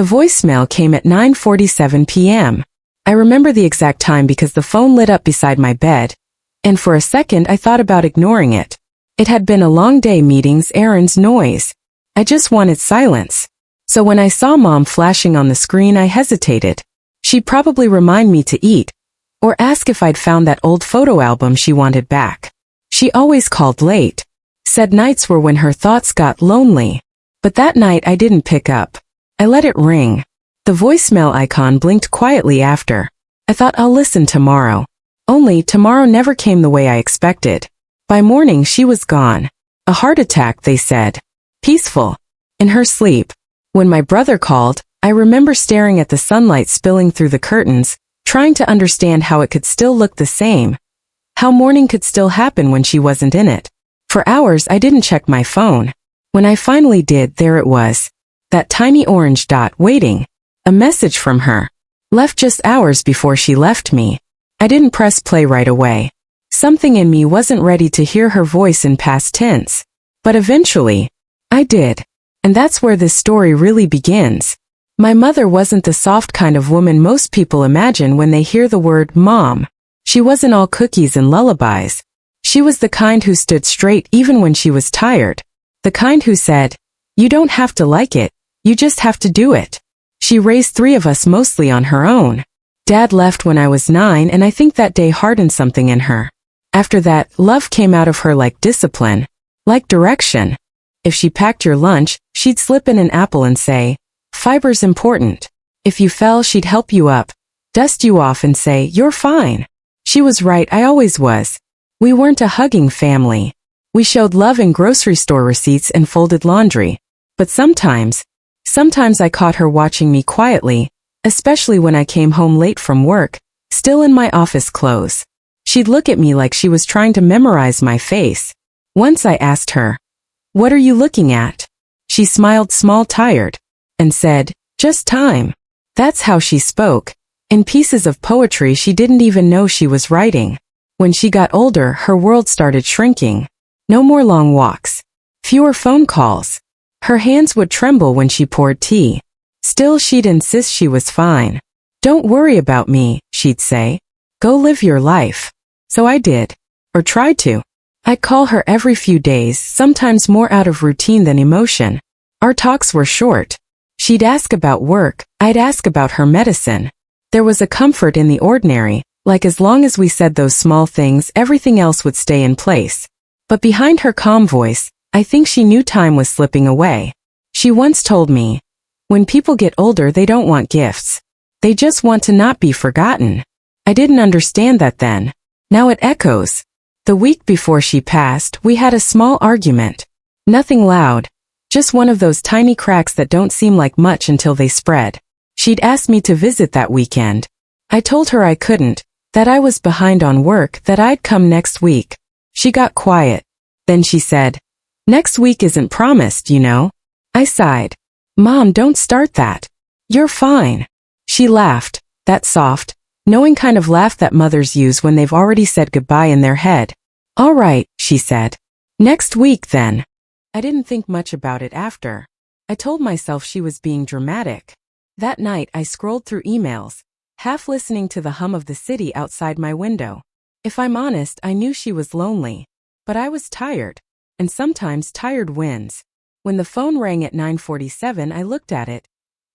The voicemail came at 9:47 p.m. I remember the exact time because the phone lit up beside my bed, and for a second I thought about ignoring it. It had been a long day, meetings, errands, noise. I just wanted silence. So when I saw Mom flashing on the screen, I hesitated. She'd probably remind me to eat, or ask if I'd found that old photo album she wanted back. She always called late. Said nights were when her thoughts got lonely. But that night I didn't pick up. I let it ring. The voicemail icon blinked quietly after. I thought I'll listen tomorrow. Only tomorrow never came the way I expected. By morning she was gone. A heart attack, they said. Peaceful. In her sleep. When my brother called, I remember staring at the sunlight spilling through the curtains, trying to understand how it could still look the same. How morning could still happen when she wasn't in it. For hours I didn't check my phone. When I finally did, there it was. That tiny orange dot waiting. A message from her. Left just hours before she left me. I didn't press play right away. Something in me wasn't ready to hear her voice in past tense. But eventually, I did. And that's where this story really begins. My mother wasn't the soft kind of woman most people imagine when they hear the word mom. She wasn't all cookies and lullabies. She was the kind who stood straight even when she was tired. The kind who said, "You don't have to like it, you just have to do it." She raised 3 of us mostly on her own. Dad left when I was 9, and I think that day hardened something in her. After that, love came out of her like discipline, like direction. If she packed your lunch, she'd slip in an apple and say, "Fiber's important." If you fell, she'd help you up, dust you off and say, "You're fine." She was right, I always was. We weren't a hugging family. We showed love in grocery store receipts and folded laundry. But sometimes I caught her watching me quietly, especially when I came home late from work, still in my office clothes. She'd look at me like she was trying to memorize my face. Once I asked her, "What are you looking at?" She smiled small, tired, and said, "Just time." That's how she spoke, in pieces of poetry she didn't even know she was writing. When she got older, her world started shrinking. No more long walks. Fewer phone calls. Her hands would tremble when she poured tea. Still, she'd insist she was fine. "Don't worry about me," she'd say. "Go live your life." So I did. Or tried to. I'd call her every few days, sometimes more out of routine than emotion. Our talks were short. She'd ask about work, I'd ask about her medicine. There was a comfort in the ordinary, like as long as we said those small things, everything else would stay in place. But behind her calm voice, I think she knew time was slipping away. She once told me, "When people get older, they don't want gifts. They just want to not be forgotten." I didn't understand that then. Now it echoes. The week before she passed, we had a small argument. Nothing loud. Just one of those tiny cracks that don't seem like much until they spread. She'd asked me to visit that weekend. I told her I couldn't, that I was behind on work, that I'd come next week. She got quiet. Then she said, "Next week isn't promised, you know." I sighed. "Mom, don't start that. You're fine." She laughed, that soft, knowing kind of laugh that mothers use when they've already said goodbye in their head. "All right," she said. "Next week then." I didn't think much about it after. I told myself she was being dramatic. That night I scrolled through emails, half listening to the hum of the city outside my window. If I'm honest, I knew she was lonely. But I was tired. And sometimes tired wins. When the phone rang at 9:47, I looked at it.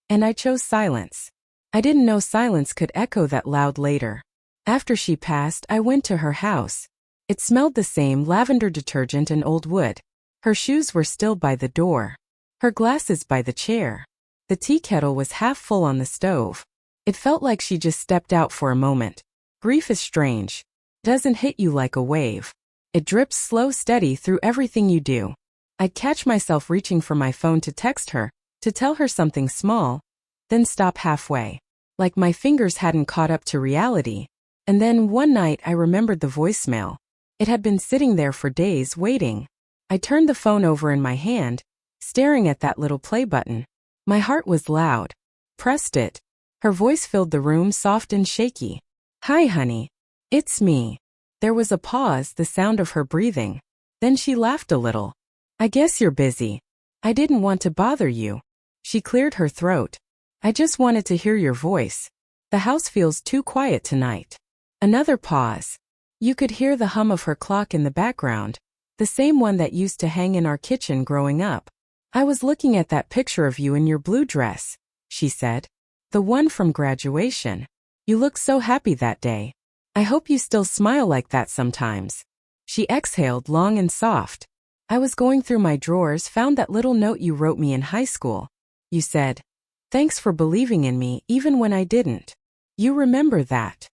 And I chose silence. I didn't know silence could echo that loud later. After she passed, I went to her house. It smelled the same, lavender detergent and old wood. Her shoes were still by the door. Her glasses by the chair. The tea kettle was half full on the stove. It felt like she just stepped out for a moment. Grief is strange. It doesn't hit you like a wave. It drips slow, steady through everything you do. I'd catch myself reaching for my phone to text her, to tell her something small, then stop halfway. Like my fingers hadn't caught up to reality. And then one night I remembered the voicemail. It had been sitting there for days, waiting. I turned the phone over in my hand, staring at that little play button. My heart was loud. Pressed it. Her voice filled the room, soft and shaky. "Hi, honey. It's me." There was a pause, the sound of her breathing. Then she laughed a little. "I guess you're busy. I didn't want to bother you." She cleared her throat. I just wanted to hear your voice. The house feels too quiet tonight. Another pause. You could hear the hum of her clock in the background, the same one that used to hang in our kitchen growing up. I was looking at that picture of you in your blue dress, she said. The one from graduation. You looked so happy that day. I hope you still smile like that sometimes. She exhaled long and soft. I was going through my drawers, found that little note you wrote me in high school. You said, "Thanks for believing in me even when I didn't." You remember that?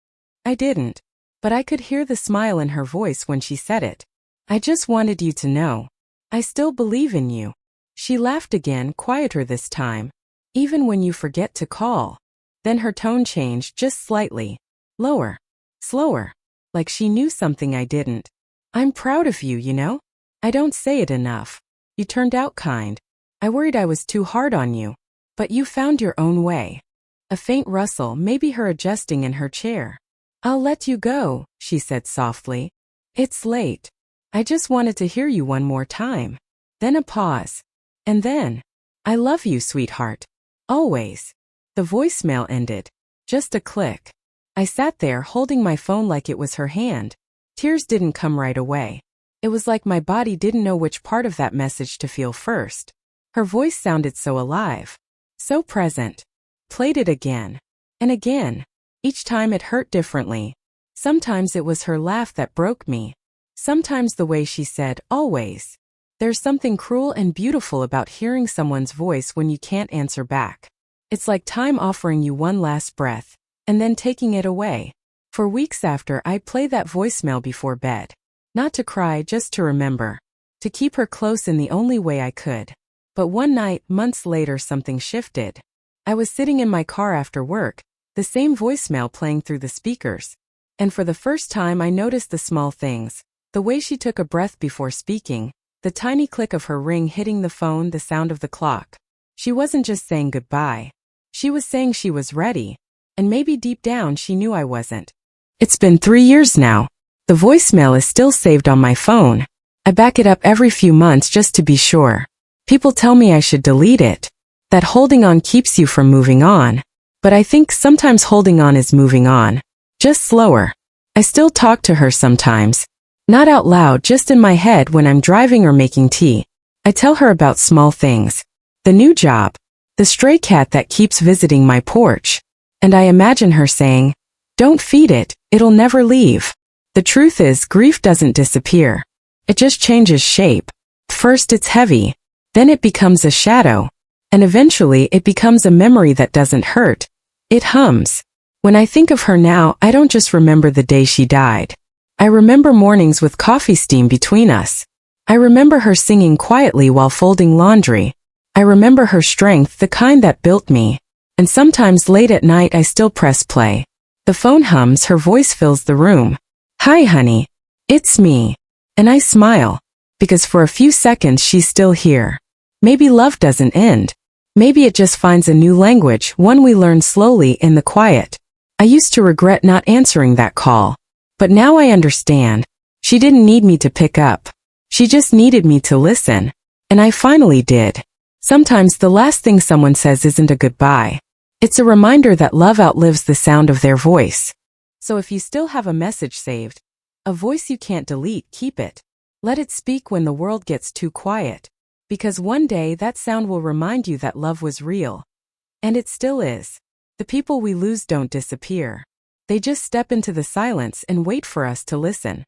I didn't, but I could hear the smile in her voice when she said it. I just wanted you to know. I still believe in you. She laughed again, quieter this time. Even when you forget to call. Then her tone changed just slightly. Lower. Slower. Like she knew something I didn't. I'm proud of you, you know? I don't say it enough. You turned out kind. I worried I was too hard on you. But you found your own way. A faint rustle, maybe her adjusting in her chair. I'll let you go, she said softly. It's late. I just wanted to hear you one more time. Then a pause. And then, I love you, sweetheart. Always. The voicemail ended. Just a click. I sat there holding my phone like it was her hand. Tears didn't come right away. It was like my body didn't know which part of that message to feel first. Her voice sounded so alive. So present. Played it again. And again. Each time it hurt differently. Sometimes it was her laugh that broke me. Sometimes the way she said, always. There's something cruel and beautiful about hearing someone's voice when you can't answer back. It's like time offering you one last breath, and then taking it away. For weeks after, I'd play that voicemail before bed. Not to cry, just to remember. To keep her close in the only way I could. But one night, months later, something shifted. I was sitting in my car after work, the same voicemail playing through the speakers. And for the first time I noticed the small things. The way she took a breath before speaking, the tiny click of her ring hitting the phone, the sound of the clock. She wasn't just saying goodbye. She was saying she was ready. And maybe deep down she knew I wasn't. It's been 3 years now. The voicemail is still saved on my phone. I back it up every few months just to be sure. People tell me I should delete it. That holding on keeps you from moving on. But I think sometimes holding on is moving on. Just slower. I still talk to her sometimes. Not out loud, just in my head when I'm driving or making tea. I tell her about small things. The new job. The stray cat that keeps visiting my porch. And I imagine her saying, "Don't feed it, it'll never leave." The truth is, grief doesn't disappear. It just changes shape. First it's heavy. Then it becomes a shadow. And eventually it becomes a memory that doesn't hurt. It hums. When I think of her now, I don't just remember the day she died. I remember mornings with coffee steam between us. I remember her singing quietly while folding laundry. I remember her strength, the kind that built me. And sometimes late at night I still press play. The phone hums, her voice fills the room. "Hi, honey. It's me." And I smile. Because for a few seconds she's still here. Maybe love doesn't end. Maybe it just finds a new language, one we learn slowly in the quiet. I used to regret not answering that call. But now I understand. She didn't need me to pick up. She just needed me to listen. And I finally did. Sometimes the last thing someone says isn't a goodbye. It's a reminder that love outlives the sound of their voice. So if you still have a message saved, a voice you can't delete, keep it. Let it speak when the world gets too quiet. Because one day that sound will remind you that love was real. And it still is. The people we lose don't disappear. They just step into the silence and wait for us to listen.